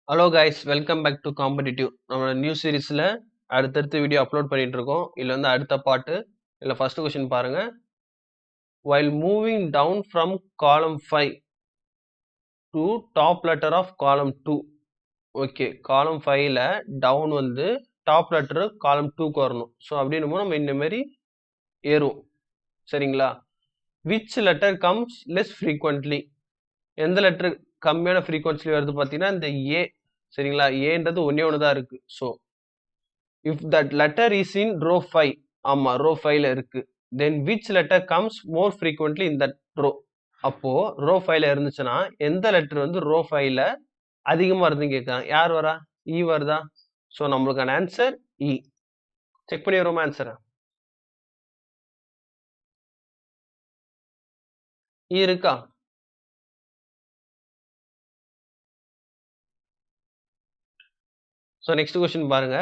Hello guys, welcome back to competitive. நம்ம new சீரீஸில் அடுத்தடுத்த வீடியோ அப்லோட் பண்ணிட்டு இருக்கோம். இதில் வந்து அடுத்த பாட்டு. இதில் ஃபர்ஸ்ட் கொஸ்டின் பாருங்க. While moving down from column 5 to top letter of column 2. Okay, காலம் 5ல டவுன் வந்து டாப் லெட்டர் காலம் 2க்கு வரணும். ஸோ அப்படின்னும் நம்ம இந்த மாதிரி ஏறும். சரிங்களா? Which letter comes less frequently? எந்த லெட்டர் கம்மியான ஃப்ரீக்வன்சி வருது பார்த்தீங்கன்னா இந்த ஏ. சரிங்களா? ஏன்றது ஒன்று தான் இருக்கு. So if that letter is in row 5, ஆமா row 5ல இருக்கு, then which letter comes more frequently in that row? அப்போ row 5ல இருந்துச்சுன்னா எந்த லெட்டர் வந்து row 5ல அதிகமா வருதுன்னு கேட்கறாங்க. யார் வரா? E வருதா? ஸோ நம்மளுக்கான ஆன்சர் E. செக் பண்ணி வருமா ஆன்சரை? E இருக்கா? ஸோ நெக்ஸ்ட் கொஸ்டின் பாருங்க.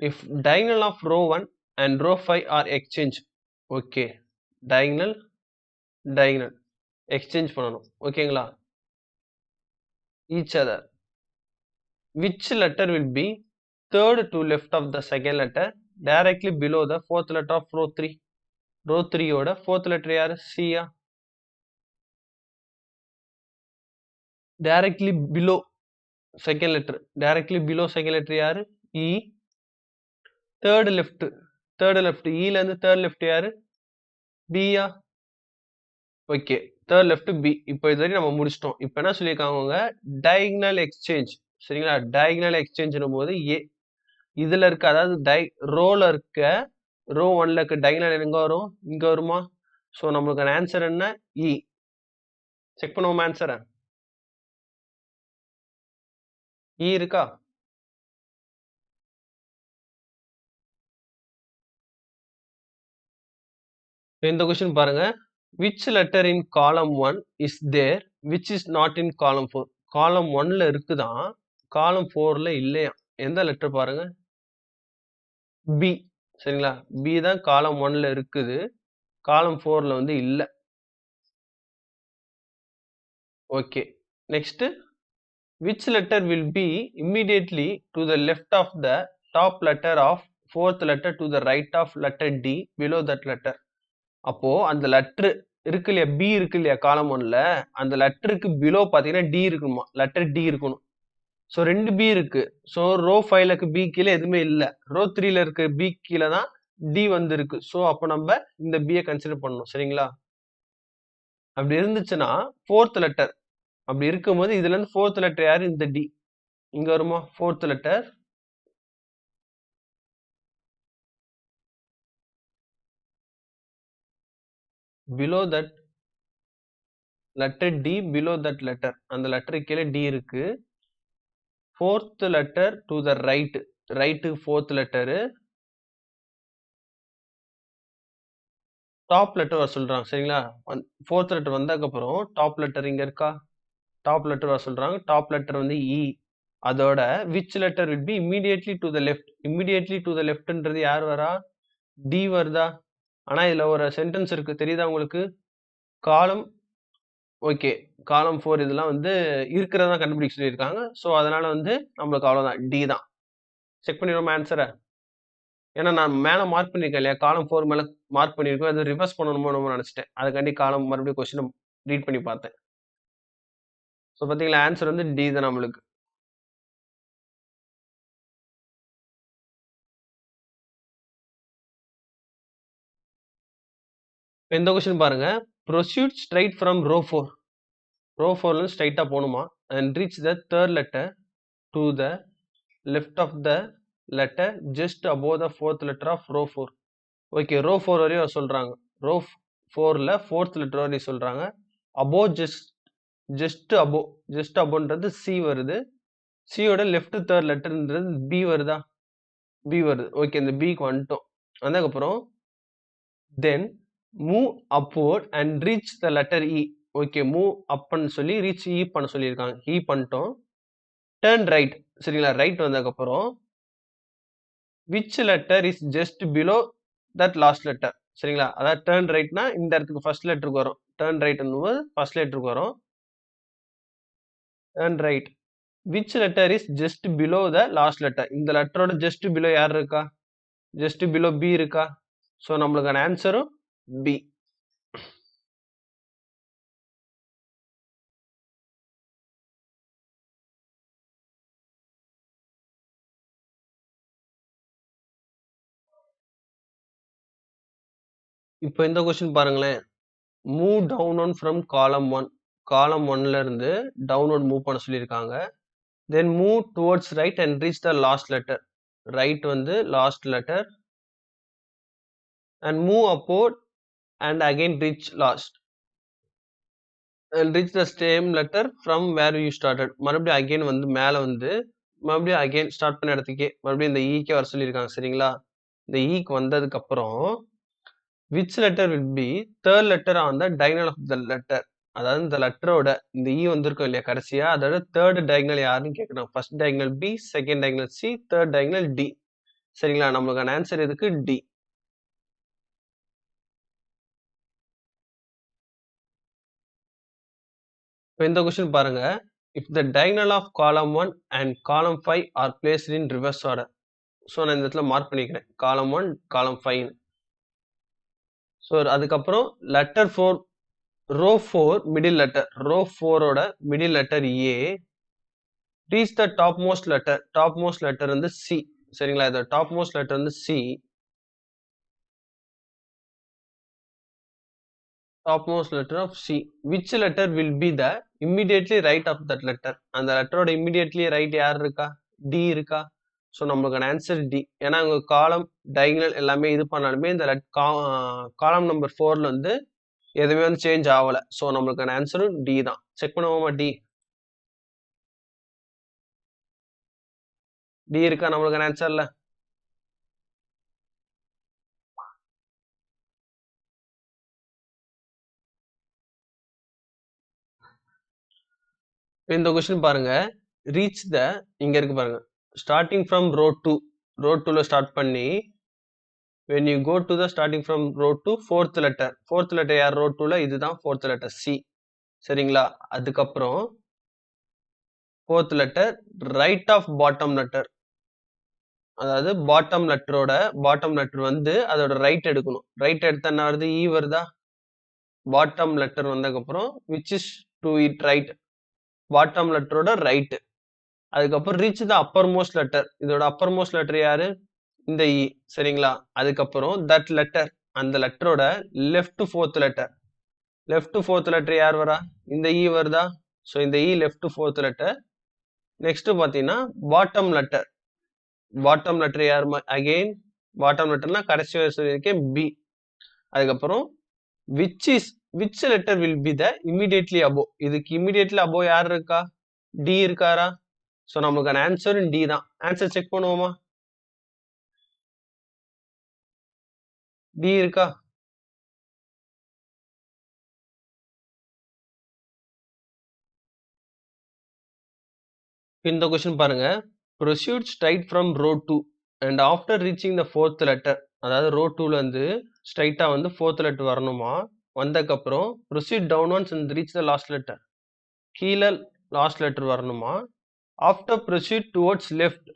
if diagonal of row 1 and row 5 are exchange. Okay, diagonal exchange பண்ணணும். ஓகேங்களா? each other. Which letter will be third to left of the second letter directly below the fourth letter of row 3? row 3 ஓட fourth letter யாரு? C யா? directly below second letter யாரு? E. third left E ல இருந்து third left யாரு? B யா? Okay, third left B. இப்போ இது வரை நம்ம முடிச்சிட்டோம். இப்போ என்ன சொல்லியிருக்காங்க? diagonal exchange. சரிங்களா? diagonal exchange போது A இதுல இருக்க, அதாவது ரோல இருக்க ரோ 1ல இருக்க diagonal எங்க வரும்? இங்க வருமா? ஸோ நம்மளுக்கான ஆன்சர் என்ன? E. செக் பண்ணுவோம் ஆன்சரை. E இருக்கா? இந்த கொஸ்டின் பாருங்க. which letter in column 1 is there which is not in column 4? column 1ல இருக்குதான், column 4ல இல்லையா? எந்த லெட்டர் பாருங்க? B. சரிங்களா? B தான் column 1ல இருக்குது, column 4ல வந்து இல்ல. Okay, next. which letter will be immediately to the left of the top letter of fourth letter to the right of letter D below that letter? அப்போ அந்த letter இருக்கு இல்லையா, B இருக்கு இல்லையா காலம் 1ல, அந்த லெட்டருக்கு பிலோ பாத்தீங்கன்னா டி இருக்கணுமா? லெட்டர் டி இருக்கணும். ஸோ 2 பி இருக்கு. ஸோ ரோ 5ல பி கீழே எதுவுமே இல்லை, ரோ 3ல இருக்க பி கீழே தான் டி வந்து இருக்கு. ஸோ அப்போ நம்ம இந்த பியை கன்சிடர் பண்ணணும். சரிங்களா? அப்படி இருந்துச்சுன்னா ஃபோர்த் லெட்டர், அப்படி இருக்கும்போது இதுல இருந்து ஃபோர்த் லெட்டர் யாரு? இந்த டி இங்க வருமா? Fourth letter below that letter D, below that letter, அந்த லெட்டருக்கு கீழே D இருக்கு. fourth letter to the right, fourth letter top letter வர சொல்றாங்க. சரிங்களா? fourth letter வந்ததுக்கு அப்புறம் டாப் லெட்டர் இங்க இருக்கா? டாப் லெட்டர் வர சொல்றாங்க. டாப் லெட்டர் வந்து E. அதோட which letter will be immediately to the left? immediately to the leftன்றது யார் வரா? D வருதா? ஆனா இதுல ஒரு சென்டென்ஸ் இருக்கு, தெரியுதா உங்களுக்கு? காலம் ஓகே, காலம் 4 இதெல்லாம் வந்து இருக்கிறதா கண்டுபிடிக்க சொல்லியிருக்காங்க. ஸோ அதனால வந்து நம்மளுக்கு அவ்வளோதான், டி தான். செக் பண்ணிடுவோம் ஆன்சரை. ஏன்னா நான் மேலே மார்க் பண்ணியிருக்கேன் இல்லையா, காலம் 4 மேலே மார்க் பண்ணியிருக்கோம், அது ரிவர்ஸ் பண்ணணுமோ நினச்சிட்டேன். அதுக்காண்டி காலம் மறுபடியும் கொஸ்டின் ரீட் பண்ணி பார்த்தேன். ஸோ பார்த்தீங்களா, ஆன்சர் வந்து டி தான் நம்மளுக்கு. இந்த கொஸ்டின் பாருங்க. Proceed straight from row 4. Row 4ல ஸ்ட்ரைட்டாக போகணுமா? And reach the third letter to the left of the letter just above the fourth letter of row 4. Okay, row 4 வரையும் சொல்றாங்க. ரோ 4ல ஃபோர்த் லெட்டர் வரையும் சொல்றாங்க. அபோவ் ஜஸ்ட் அபோவ்ன்றது சி வருது. சியோட left third லெட்டர்ன்றது பி வருதா? பி வருது. ஓகே, இந்த பிக்கு வந்துட்டோம். அதுக்கப்புறம் then move upward and reach the letter E. Okay, move அப்னு சொல்லி ரீச் இ பண்ண சொல்லியிருக்காங்க. இ பண்ணிட்டோம். Turn right. சரிங்களா? ரைட் வந்ததுக்கப்புறம் which letter is just below that last letter? சரிங்களா? அதாவது டர்ன் ரைட்னா இந்த இடத்துக்கு ஃபர்ஸ்ட் லெட்டருக்கு வரும். டர்ன் ரைட் ஃபர்ஸ்ட் லெட்டருக்கு வரும். Turn right which letter is just below the last letter? இந்த லெட்டரோட just below யார் இருக்கா? just below B இருக்கா? ஸோ நம்மளுக்கான ஆன்சரும் B. இப்போ இந்த கொஸ்டின் பாருங்களேன். Move down one from column 1. காலம் 1ல இருந்து டவுன்வர்ட் மூவ் பண்ண சொல்லியிருக்காங்க. Then move towards right and reach the last letter. Right வந்து last letter and move upward and again reach last and reach the same letter from where you started. மறுபடியும் again வந்து மேல வந்து மறுபடியும் again start பண்ண இடத்துக்கே மறுபடியும் இந்த ஈக்கே வர சொல்லியிருக்காங்க. சரிங்களா? இந்த ஈக்கு வந்ததுக்கு அப்புறம் which letter will be third letter on the diagonal of the letter. அதாவது இந்த லெட்டரோட இந்த ஈ வந்திருக்கும் இல்லையா கடைசியா, அதோட தேர்ட் டயகனல் யாருன்னு கேட்கணும். First diagonal B, second diagonal C, third diagonal D. சரிங்களா? நம்மளுக்கான ஆன்சர் இதுக்கு டி. இப்போ இந்த கொஸ்டின் பாருங்க. if the diagonal of column 1 and column 5 are placed in reverse order. So நான் இந்த இடத்துல மார்க் பண்ணிக்கிறேன் column 1 column 5. ஸோ அதுக்கப்புறம் letter 4 row 4 middle letter, row 4ஓட middle letter A reach the top most letter. Top most letter வந்து C. சரிங்களா? இந்த top most letter வந்து C. topmost letter of C. Which letter will be the immediately right of that letter? அந்த லெட்டரோட immediately right யார் இருக்கா? D இருக்கா? So நம்மளுக்கான answer D. ஏன்னா உங்க காலம் டயகனல் எல்லாமே இது பண்ணாலுமே இந்த காலம் நம்பர் 4ல வந்து எதுவுமே வந்து சேஞ்ச் ஆகல. ஸோ நம்மளுக்கான ஆன்சரும் டி தான். செக் பண்ணுவோமா? டி. டி இருக்கா நம்மளுக்கான ஆன்சர்ல? இந்த கொஸ்டின் பாருங்க. ரீச் த இங்க இருக்கு பாருங்க. Starting from row 2. ரோ 2ல ஸ்டார்ட் பண்ணி when you go to the starting from row 2 fourth letter. fourth letter யார் row 2ல? இதுதான் fourth letter C. சரிங்களா? அதுக்கப்புறம் fourth letter right of bottom letter. அதாவது பாட்டம் லெட்டரோட பாட்டம் லெட்டர் வந்து அதோட ரைட் எடுக்கணும். ரைட் எடுத்தா என்ன வருது? ஈ வருதா? பாட்டம் லெட்டர் வந்ததுக்கப்புறம் which is to it right. Bottom லெட்டரோட ரைட். அதுக்கப்புறம் reach the upper most letter. இதோட அப்பர் மோஸ்ட் லெட்டர் யாரு? இந்த இ. சரிங்களா? அதுக்கப்புறம் தட் லெட்டர், அந்த லெட்டரோட left fourth letter. Left fourth letter யார் வரா? இந்த இ வருதா? ஸோ இந்த E left fourth letter. Next பார்த்தீங்கன்னா பாட்டம் லெட்டர். பாட்டம் லெட்டர் யார்? அகெயின் பாட்டம் லெட்டர்னா கடைசி சொல்லியிருக்கேன் பி. அதுக்கப்புறம் which letter will be the immediately above. இதுக்கு இமிடியேட்லி அபோவ் யார் இருக்கா? டி இருக்காரா? ஸோ நமக்கான ஆன்சர் டி தான். ஆன்சர் செக் பண்ணுவோமா? டி இருக்கா? இந்த கொஸ்டின் பாருங்க. proceed straight from row 2 and after reaching the fourth letter. அதாவது row 2ல இருந்து ஸ்ட்ரைட்டா வந்து fourth letter வரணுமா? வந்ததுக்கப்புறம் proceed downwards and reach the last letter. கீழே லாஸ்ட் லெட்டர் வரணுமா? after proceed towards left.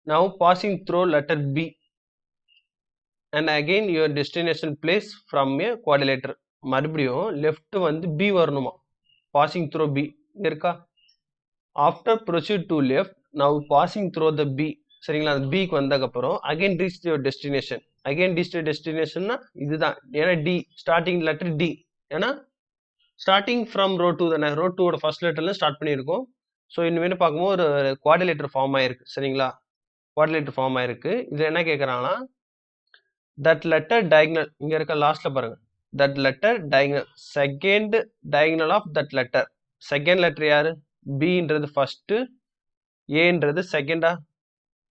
now passing through letter B and again your destination place from a quadrilateral. மறுபடியும் left வந்து B வரணுமா? passing through B இருக்கா? after proceed to left, now passing through the B. சரிங்களா? அந்த பிக்கு வந்ததுக்கப்புறம் again reach your destination. again reach your destinationna இதுதான். ஏன்னா டி ஸ்டார்டிங் லெட்டர் டி. ஏன்னா ஸ்டார்டிங் ஃப்ரம் ரோ 2 தானே. ரோ 2ஓட ஃபர்ஸ்ட் லெட்டர்ல ஸ்டார்ட் பண்ணியிருக்கோம். ஸோ இனிமேல் பார்க்கும்போது ஒரு குவாட்ரிலேட்டர் ஃபார்ம் ஆயிருக்கு. சரிங்களா? குவாட்ரிலேட்டர் ஃபார்ம் ஆயிருக்கு. இதுல என்ன கேட்குறாங்கன்னா தட் லெட்டர் டயகனல் இங்க இருக்க லாஸ்ட்ல பாருங்க. That letter diagonal second diagonal of that letter. Second letter யாரு? பின்றது ஃபர்ஸ்ட், ஏன்றது செகண்டா?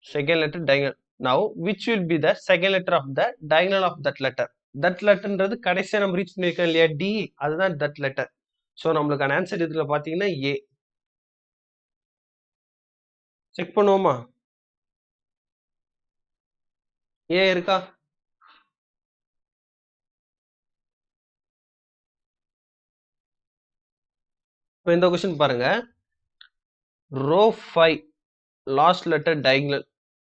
Second letter diagonal. Now which will be the second letter of the diagonal of that letter. That லெட்டர்ன்றது கடைசியா நம்ம ரீச் பண்ணிருக்கோம் இல்லையா? டி. அதுதான் தட் லெட்டர். ஸோ நம்மளுக்கான ஆன்சர் இதுல பாத்தீங்கன்னா ஏ. செக் பண்ணுவோமா? ஏ இருக்கா? இப்போ இந்த கொஸ்டின் பாருங்க. Row 5 last letter diagonal.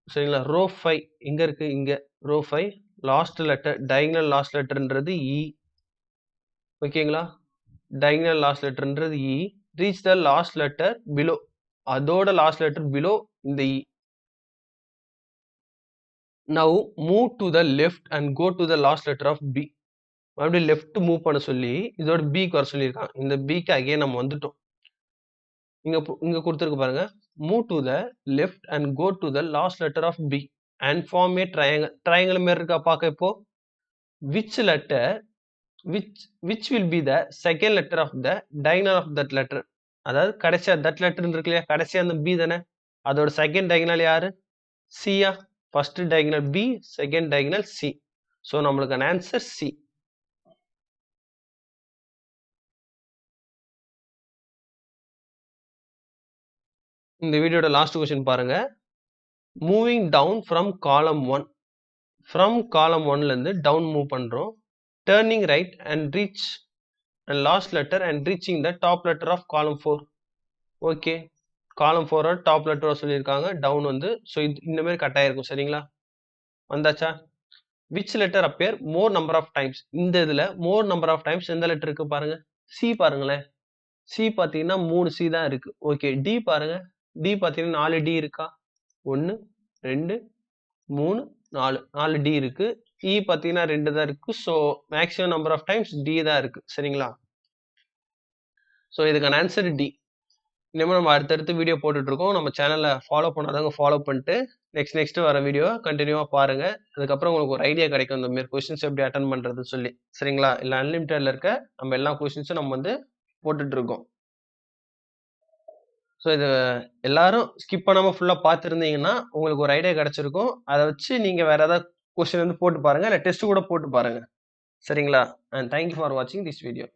சரிங்களா? ரோ 5 எங்க இருக்கு? இங்க. Row 5 last letter diagonal last லெட்டர்ன்றது இ. ஓகேங்களா? டயகனல் லாஸ்ட் லெட்டர்ன்றது E. Reach the last letter below. அதோட லாஸ்ட் லெட்டர் பிலோ இந்த E. Now move to the left and go to the last letter of B. மறுபடியும் left move பண்ண சொல்லி இதோட பிக்கு வர சொல்லியிருக்காங்க. இந்த பிக்கு அகைன் நம்ம வந்துட்டோம். இங்க கொடுத்துருக்கு பாருங்க. Move to the left and go to the last letter of B and form a triangle. Triangle மாதிரி இருக்கா பார்க்க இப்போ. Which letter which will be the second letter of the diagonal of that letter. அதாவது கடைசியா that letter இருக்கு இல்லையா, கடைசியா அந்த பி தானே, அதோட செகண்ட் டயகனல் யாரு? சியா. First diagonal B, second diagonal C. So நம்மளுக்கான ஆன்சர் சி. இந்த வீடியோட லாஸ்ட் கொஸ்டின் பாருங்க. Moving down from column 1. From column 1ல இருந்து டவுன் மூவ் பண்றோம். Turning right and reach and last letter and reaching the top letter of column 4. Okay, column 4 top letter சொல்லியிருக்காங்க. Down வந்து so இந்த மாதிரி கட் ஆயிருக்கும். சரிங்களா? வந்தாச்சா? Which letter appear more number of times. இந்த இதுல மோர் நம்பர் ஆஃப் டைம்ஸ் எந்த லெட்டர் இருக்கு பாருங்க. சி பாருங்களேன். சி பாத்தீங்கன்னா 3 சி தான் இருக்கு. ஓகே, டி பாருங்க. டி பாத்தீங்கன்னா 4 டி இருக்கா? 1 2 3 4 4 டி இருக்கு. இ பாத்தீங்கன்னா 2 தான் இருக்கு. So maximum number of times D தான் இருக்கு. சரிங்களா? ஸோ இதுக்கான ஆன்சர் டி. இனிமேல் நம்ம அடுத்தடுத்து வீடியோ போட்டுட்டு இருக்கோம். நம்ம சேனலை ஃபாலோ பண்ணாதவங்க ஃபாலோ பண்ணிட்டு நெக்ஸ்ட் வர வீடியோ கண்டினியூவா பாருங்க. அதுக்கப்புறம் உங்களுக்கு ஒரு ஐடியா கிடைக்கும் இந்த மாதிரி கொஸ்டின்ஸ் எப்படி அட்டன் பண்றது சொல்லி. சரிங்களா? இல்லை அன்லிமிட்டட்ல இருக்க நம்ம எல்லா கொஸ்டின்ஸும் நம்ம வந்து போட்டுட்டு இருக்கோம். ஸோ இது எல்லாரும் ஸ்கிப் பண்ணாம ஃபுல்லா பார்த்துருந்தீங்கன்னா உங்களுக்கு ஒரு ஐடியா கிடைச்சிருக்கும். அதை வச்சு நீங்க வேற ஏதாவது கொஸ்டின் வந்து போட்டு பாருங்க, இல்லை டெஸ்ட் கூட போட்டு பாருங்க. சரிங்களா? அண்ட் தேங்க்யூ ஃபார் வாட்சிங் திஸ் வீடியோ.